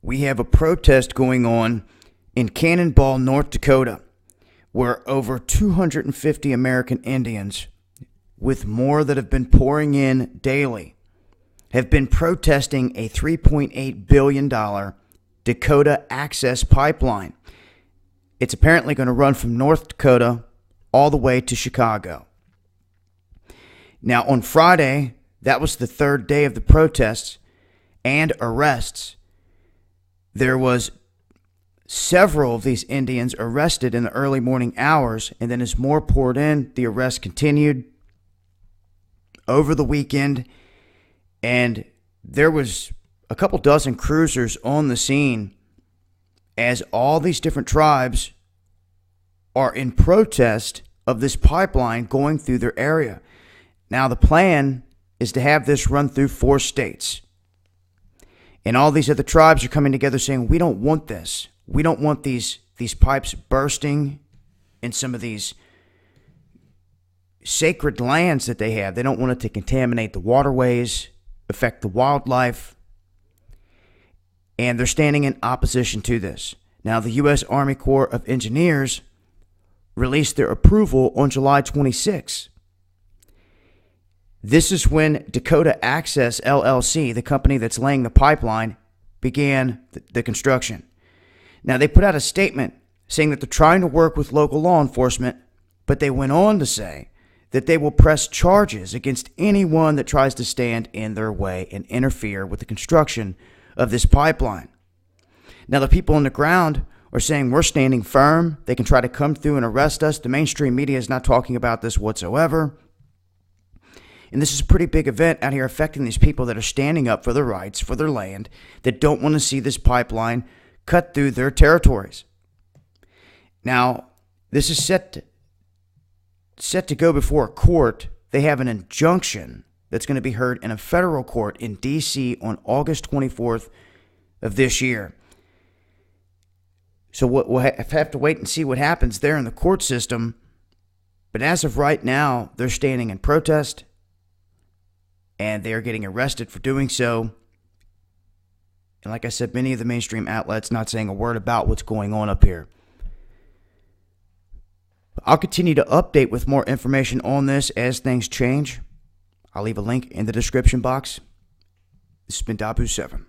we have a protest going on in Cannonball, North Dakota, where over 250 American Indians, with more that have been pouring in daily, have been protesting a $3.8 billion Dakota access pipeline. It's apparently going to run from North Dakota all the way to Chicago. Now, on Friday, that was the third day of the protests and arrests. There was several of these Indians arrested in the early morning hours, and then as more poured in, the arrests continued over the weekend, and there was a couple dozen cruisers on the scene as all these different tribes are in protest of this pipeline going through their area. Now, the plan is to have this run through 4 states. And all these other tribes are coming together saying, we don't want this. We don't want these pipes bursting in some of these sacred lands that they have. They don't want it to contaminate the waterways, affect the wildlife. And they're standing in opposition to this. Now, the U.S. Army Corps of Engineers released their approval on July 26. This is when Dakota Access LLC, the company that's laying the pipeline, began the construction. Now, they put out a statement saying that they're trying to work with local law enforcement, but they went on to say that they will press charges against anyone that tries to stand in their way and interfere with the construction of this pipeline. Now, the people on the ground are saying we're standing firm. They can try to come through and arrest us. The mainstream media is not talking about this whatsoever. And this is a pretty big event out here affecting these people that are standing up for their rights, for their land, that don't want to see this pipeline cut through their territories. Now, this is set to go before a court. They have an injunction that's going to be heard in a federal court in D.C. on August 24th of this year. So we'll have to wait and see what happens there in the court system. But as of right now, they're standing in protest, and they are getting arrested for doing so. And like I said, many of the mainstream outlets not saying a word about what's going on up here. I'll continue to update with more information on this as things change. I'll leave a link in the description box. This has been Dabu7.